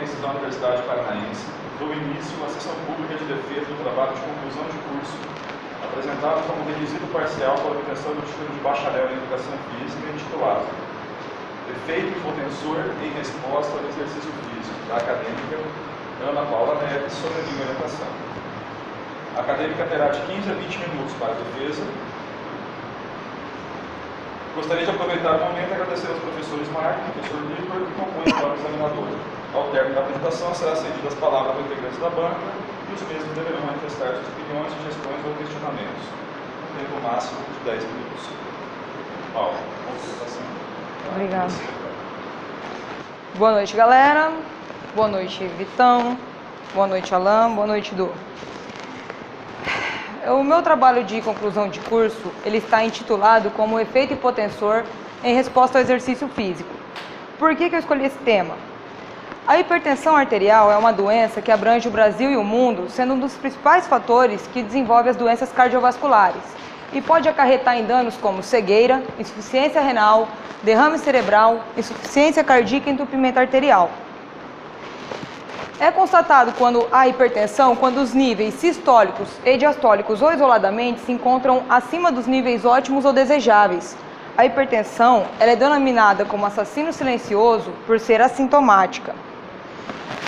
Ciências da Universidade Paranaense, dou início à sessão pública de defesa do trabalho de conclusão de curso, apresentado como requisito parcial para a obtenção do título de bacharel em Educação Física, intitulado Efeito hipotensor em resposta ao exercício físico, da acadêmica Ana Paula Neves, sobre a minha orientação. A acadêmica terá de 15 a 20 minutos para a defesa. Gostaria de aproveitar o momento e agradecer aos professores Marco e professor Liber que compõem o plano examinador. Ao término da apresentação, será cedida as palavras aos integrantes da banca e os mesmos deverão manifestar suas opiniões, sugestões ou questionamentos. Um tempo máximo de 10 minutos. Paulo, consultação. Obrigada. Boa noite, galera. Boa noite, Vitão. Boa noite, Alan. Boa noite, Du. O meu trabalho de conclusão de curso, ele está intitulado como Efeito hipotensor em resposta ao exercício físico. Por que eu escolhi esse tema? A hipertensão arterial é uma doença que abrange o Brasil e o mundo, sendo um dos principais fatores que desenvolve as doenças cardiovasculares e pode acarretar em danos como cegueira, insuficiência renal, derrame cerebral, insuficiência cardíaca e entupimento arterial. É constatado quando há hipertensão quando os níveis sistólicos e diastólicos ou isoladamente se encontram acima dos níveis ótimos ou desejáveis. A hipertensão ela é denominada como assassino silencioso por ser assintomática.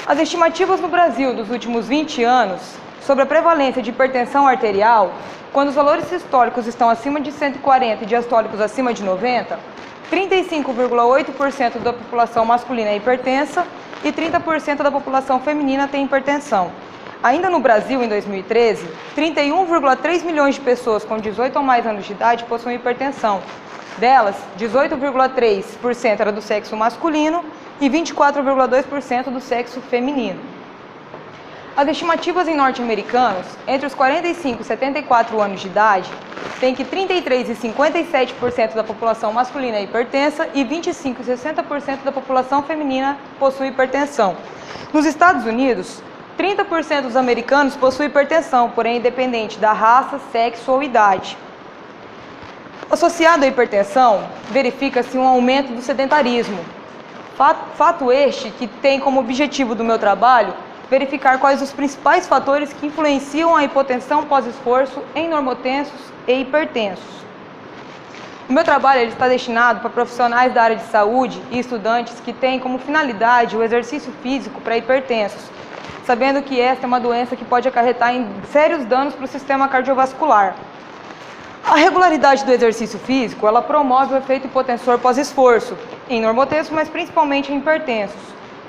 As estimativas no Brasil dos últimos 20 anos sobre a prevalência de hipertensão arterial, quando os valores sistólicos estão acima de 140 e diastólicos acima de 90, 35,8% da população masculina é hipertensa e 30% da população feminina tem hipertensão. Ainda no Brasil, em 2013, 31,3 milhões de pessoas com 18 ou mais anos de idade possuem hipertensão. Delas, 18,3% era do sexo masculino e 24,2% do sexo feminino. As estimativas em norte-americanos, entre os 45 e 74 anos de idade, tem que 33 e 57% da população masculina é hipertensa e 25 e 60% da população feminina possui hipertensão. Nos Estados Unidos, 30% dos americanos possuem hipertensão, porém independente da raça, sexo ou idade. Associado à hipertensão, verifica-se um aumento do sedentarismo. Fato este que tem como objetivo do meu trabalho verificar quais os principais fatores que influenciam a hipotensão pós-esforço em normotensos e hipertensos. O meu trabalho ele está destinado para profissionais da área de saúde e estudantes que têm como finalidade o exercício físico para hipertensos, sabendo que esta é uma doença que pode acarretar em sérios danos para o sistema cardiovascular. A regularidade do exercício físico, ela promove o efeito hipotensor pós-esforço, em normotensos, mas principalmente em hipertensos.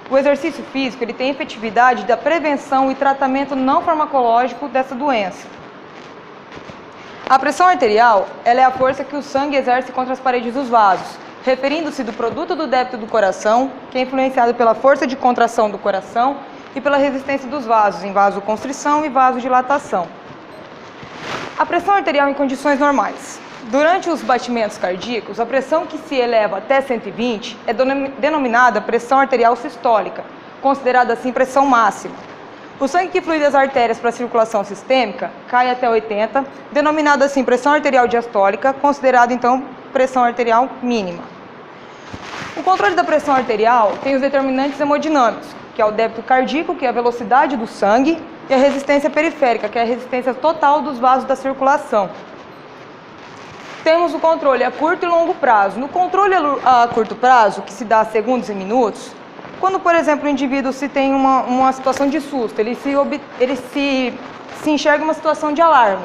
O exercício físico ele tem efetividade da prevenção e tratamento não farmacológico dessa doença. A pressão arterial ela é a força que o sangue exerce contra as paredes dos vasos, referindo-se do produto do débito do coração, que é influenciado pela força de contração do coração e pela resistência dos vasos, em vasoconstrição e vasodilatação. A pressão arterial em condições normais. Durante os batimentos cardíacos, a pressão que se eleva até 120 é denominada pressão arterial sistólica, considerada assim pressão máxima. O sangue que flui das artérias para a circulação sistêmica cai até 80, denominada assim pressão arterial diastólica, considerada então pressão arterial mínima. O controle da pressão arterial tem os determinantes hemodinâmicos, que é o débito cardíaco, que é a velocidade do sangue, e a resistência periférica, que é a resistência total dos vasos da circulação. Temos o controle a curto e longo prazo. No controle a curto prazo, que se dá a segundos e minutos, quando, por exemplo, o indivíduo se tem uma situação de susto, ele se enxerga uma situação de alarme.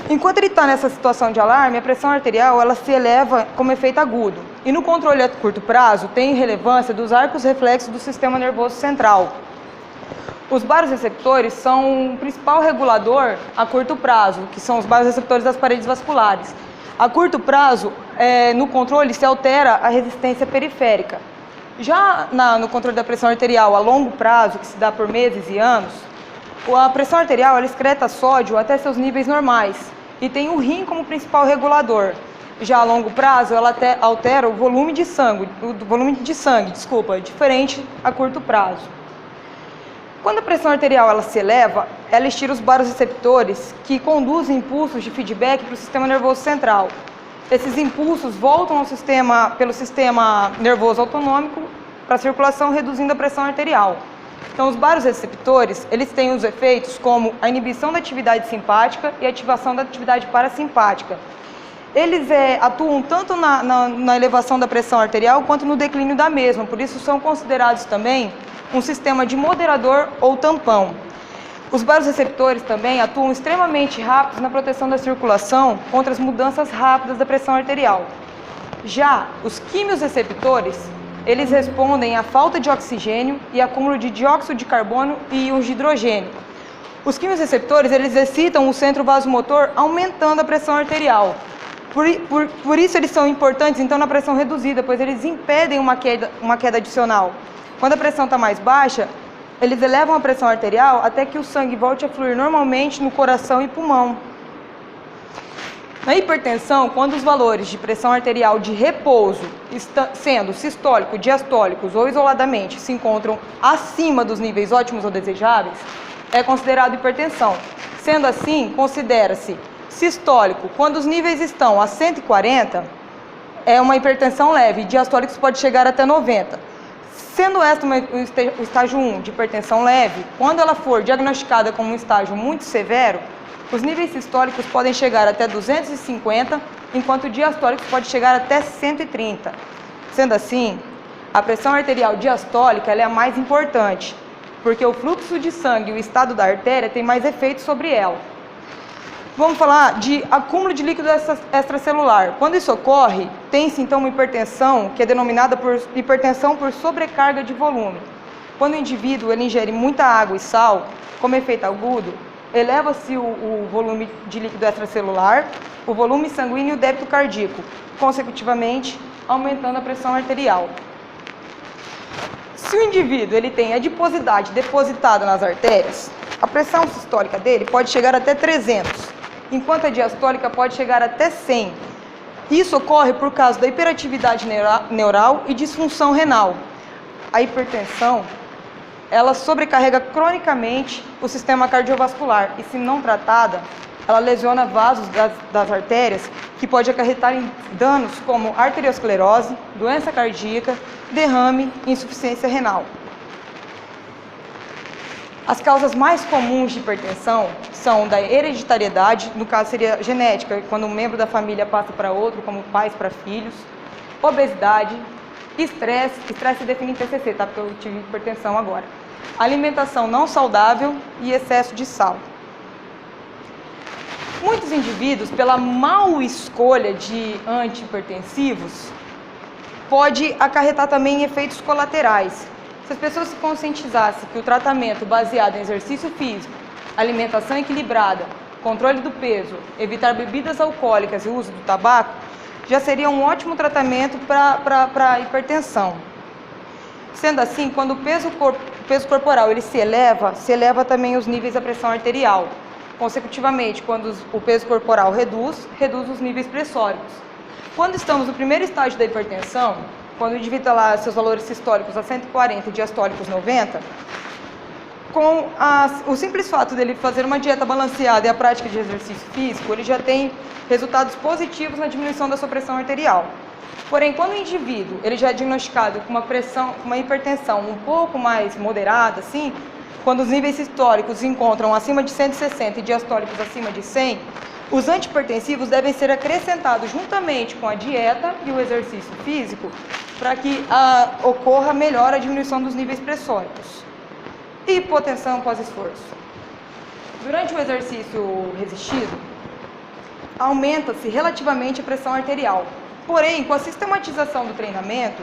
Enquanto ele está nessa situação de alarme, a pressão arterial ela se eleva como efeito agudo. E no controle a curto prazo, tem relevância dos arcos reflexos do sistema nervoso central. Os baroreceptores são o principal regulador a curto prazo, que são os baroreceptores das paredes vasculares. A curto prazo, no controle, se altera a resistência periférica. Já no controle da pressão arterial a longo prazo, que se dá por meses e anos, a pressão arterial ela excreta sódio até seus níveis normais e tem o rim como principal regulador. Já a longo prazo, ela altera o volume de sangue, diferente a curto prazo. Quando a pressão arterial ela se eleva, ela estira os baroreceptores que conduzem impulsos de feedback para o sistema nervoso central. Esses impulsos voltam pelo sistema nervoso autonômico para a circulação, reduzindo a pressão arterial. Então, os baroreceptores, eles têm os efeitos como a inibição da atividade simpática e a ativação da atividade parasimpática. Eles atuam tanto na elevação da pressão arterial quanto no declínio da mesma, por isso são considerados também um sistema de moderador ou tampão. Os baroreceptores também atuam extremamente rápidos na proteção da circulação contra as mudanças rápidas da pressão arterial. Já os quimiorreceptores, eles respondem à falta de oxigênio e acúmulo de dióxido de carbono e íons de hidrogênio. Os quimiorreceptores, eles excitam o centro vasomotor aumentando a pressão arterial. Por isso eles são importantes, então, na pressão reduzida, pois eles impedem uma queda adicional. Quando a pressão está mais baixa, eles elevam a pressão arterial até que o sangue volte a fluir normalmente no coração e pulmão. Na hipertensão, quando os valores de pressão arterial de repouso, sendo sistólico, diastólicos ou isoladamente, se encontram acima dos níveis ótimos ou desejáveis, é considerado hipertensão. Sendo assim, considera-se sistólico, quando os níveis estão a 140, é uma hipertensão leve, diastólicos pode chegar até 90. Sendo esta o estágio 1 de hipertensão leve, quando ela for diagnosticada como um estágio muito severo, os níveis sistólicos podem chegar até 250, enquanto o diastólico pode chegar até 130. Sendo assim, a pressão arterial diastólica ela é a mais importante, porque o fluxo de sangue e o estado da artéria tem mais efeito sobre ela. Vamos falar de acúmulo de líquido extracelular. Quando isso ocorre, tem-se então uma hipertensão que é denominada por hipertensão por sobrecarga de volume. Quando o indivíduo ele ingere muita água e sal, como efeito agudo, eleva-se o volume de líquido extracelular, o volume sanguíneo e o débito cardíaco, consecutivamente aumentando a pressão arterial. Se o indivíduo ele tem adiposidade depositada nas artérias, a pressão sistólica dele pode chegar até 300. Enquanto a diastólica pode chegar até 100. Isso ocorre por causa da hiperatividade neural e disfunção renal. A hipertensão, ela sobrecarrega cronicamente o sistema cardiovascular e, se não tratada, ela lesiona vasos das artérias, que pode acarretar em danos como arteriosclerose, doença cardíaca, derrame e insuficiência renal. As causas mais comuns de hipertensão são da hereditariedade, no caso seria genética, quando um membro da família passa para outro, como pais para filhos, obesidade, estresse se define em TCC, tá? Porque eu tive hipertensão agora, alimentação não saudável e excesso de sal. Muitos indivíduos, pela mal escolha de antihipertensivos, pode acarretar também efeitos colaterais. Se as pessoas se conscientizassem que o tratamento baseado em exercício físico, alimentação equilibrada, controle do peso, evitar bebidas alcoólicas e o uso do tabaco, já seria um ótimo tratamento para a hipertensão. Sendo assim, quando o peso corporal ele se eleva também os níveis da pressão arterial. Consecutivamente, quando o peso corporal reduz os níveis pressóricos. Quando estamos no primeiro estágio da hipertensão, quando o indivíduo está lá, seus valores sistólicos a 140 e diastólicos 90, com o simples fato dele fazer uma dieta balanceada e a prática de exercício físico, ele já tem resultados positivos na diminuição da sua pressão arterial. Porém, quando o indivíduo ele já é diagnosticado com uma hipertensão um pouco mais moderada, assim, quando os níveis sistólicos se encontram acima de 160 e diastólicos acima de 100, os antihipertensivos devem ser acrescentados juntamente com a dieta e o exercício físico para que ocorra melhor a diminuição dos níveis pressóricos. Hipotensão pós-esforço. Durante o exercício resistido, aumenta-se relativamente a pressão arterial. Porém, com a sistematização do treinamento,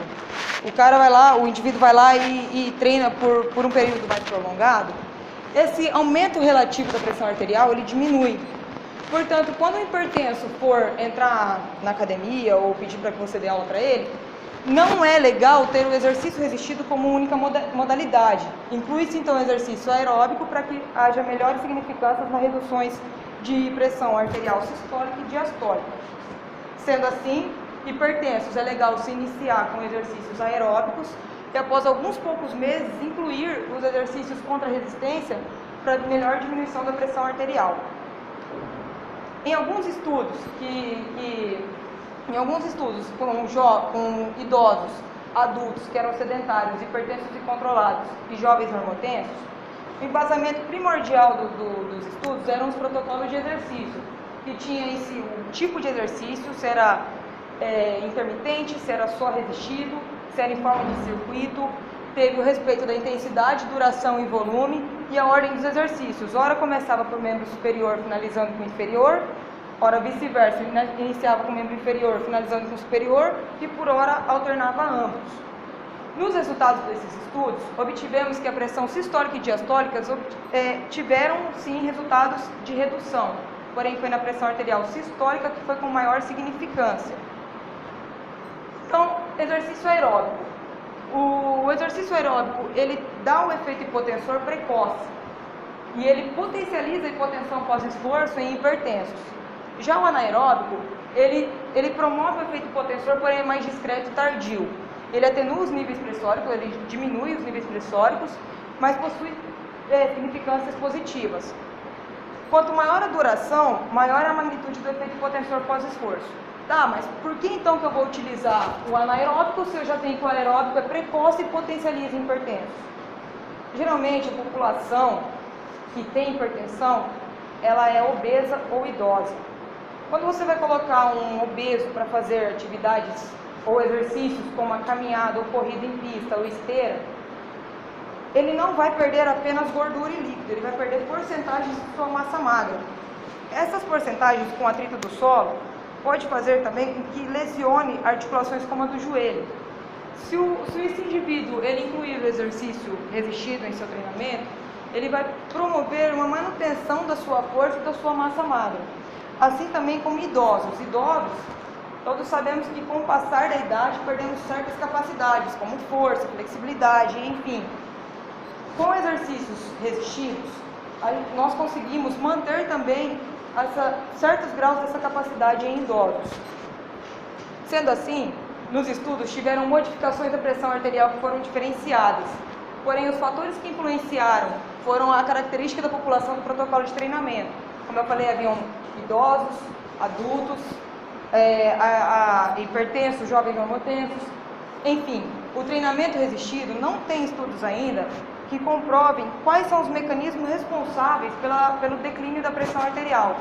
o indivíduo vai lá e treina por um período mais prolongado, esse aumento relativo da pressão arterial ele diminui. Portanto, quando o hipertenso for entrar na academia ou pedir para que você dê aula para ele, não é legal ter o exercício resistido como única modalidade. Inclui-se então o exercício aeróbico para que haja melhores significâncias nas reduções de pressão arterial sistólica e diastólica. Sendo assim, hipertensos é legal se iniciar com exercícios aeróbicos e após alguns poucos meses incluir os exercícios contra a resistência para melhor diminuição da pressão arterial. Em alguns estudos com idosos adultos que eram sedentários, hipertensos e controlados e jovens normotensos, o embasamento primordial dos estudos eram os protocolos de exercício, que tinha em si o tipo de exercício, se era intermitente, se era só resistido, se era em forma de circuito, teve o respeito da intensidade, duração e volume e a ordem dos exercícios. Ora começava por membro superior, finalizando com inferior, ora vice-versa, iniciava com membro inferior, finalizando com superior e por hora alternava ambos. Nos resultados desses estudos, obtivemos que a pressão sistólica e diastólica tiveram sim resultados de redução, porém foi na pressão arterial sistólica que foi com maior significância. Então, exercício aeróbico. O exercício aeróbico, ele dá o efeito hipotensor precoce e ele potencializa a hipotensão pós-esforço em hipertensos. Já o anaeróbico, ele promove o efeito hipotensor, porém é mais discreto e tardio. Ele atenua os níveis pressóricos, ele diminui os níveis pressóricos, mas possui significâncias positivas. Quanto maior a duração, maior a magnitude do efeito hipotensor pós-esforço. Tá, mas por que então que eu vou utilizar o anaeróbico se eu já tenho que o aeróbico é precoce e potencializa hipertensos? Geralmente a população que tem hipertensão, ela é obesa ou idosa. Quando você vai colocar um obeso para fazer atividades ou exercícios como a caminhada ou corrida em pista ou esteira, ele não vai perder apenas gordura e líquido, ele vai perder porcentagens de sua massa magra. Essas porcentagens com atrito do solo pode fazer também com que lesione articulações como a do joelho. Se esse indivíduo ele incluir o exercício resistido em seu treinamento, ele vai promover uma manutenção da sua força e da sua massa magra. Assim também como idosos. Idosos, todos sabemos que com o passar da idade perdemos certas capacidades, como força, flexibilidade, enfim. Com exercícios resistidos, nós conseguimos manter também certos graus dessa capacidade em idosos. Sendo assim, nos estudos tiveram modificações da pressão arterial que foram diferenciadas. Porém, os fatores que influenciaram foram a característica da população do protocolo de treinamento. Como eu falei, haviam idosos, adultos, hipertensos, jovens normotensos. Enfim, o treinamento resistido não tem estudos ainda que comprovem quais são os mecanismos responsáveis pelo declínio da pressão arterial.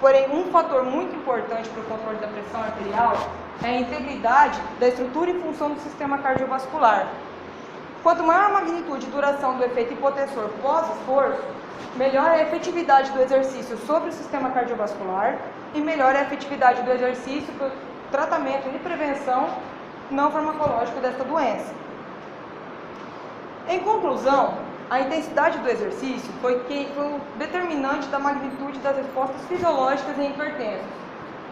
Porém, um fator muito importante para o controle da pressão arterial é a integridade da estrutura e função do sistema cardiovascular. Quanto maior a magnitude e duração do efeito hipotensor pós-esforço, melhor é a efetividade do exercício sobre o sistema cardiovascular e melhor é a efetividade do exercício para o tratamento e prevenção não farmacológico desta doença. Em conclusão, a intensidade do exercício foi o determinante da magnitude das respostas fisiológicas em hipertensos.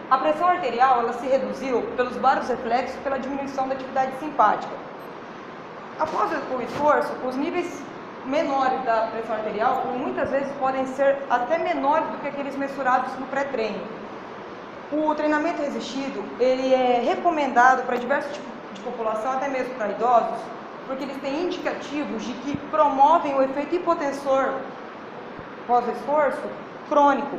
A pressão arterial ela se reduziu pelos vários reflexos e pela diminuição da atividade simpática. Após o esforço, os níveis menores da pressão arterial muitas vezes podem ser até menores do que aqueles mensurados no pré-treino. O treinamento resistido ele é recomendado para diversos tipos de população, até mesmo para idosos, porque eles têm indicativos de que promovem o efeito hipotensor pós-esforço crônico.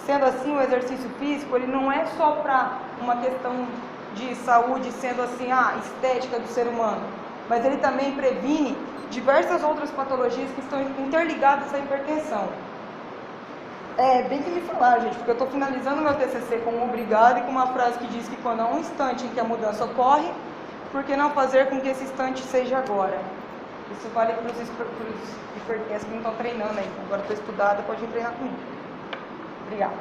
Sendo assim, o exercício físico ele não é só para uma questão de saúde, sendo assim, estética do ser humano, mas ele também previne diversas outras patologias que estão interligadas à hipertensão. Bem que me falar, gente, porque eu estou finalizando meu TCC com um obrigado e com uma frase que diz que quando há um instante em que a mudança ocorre, por que não fazer com que esse instante seja agora? Isso vale para os hipertensos que não estão treinando ainda. Agora estou estudada, pode vir treinar comigo. Obrigada.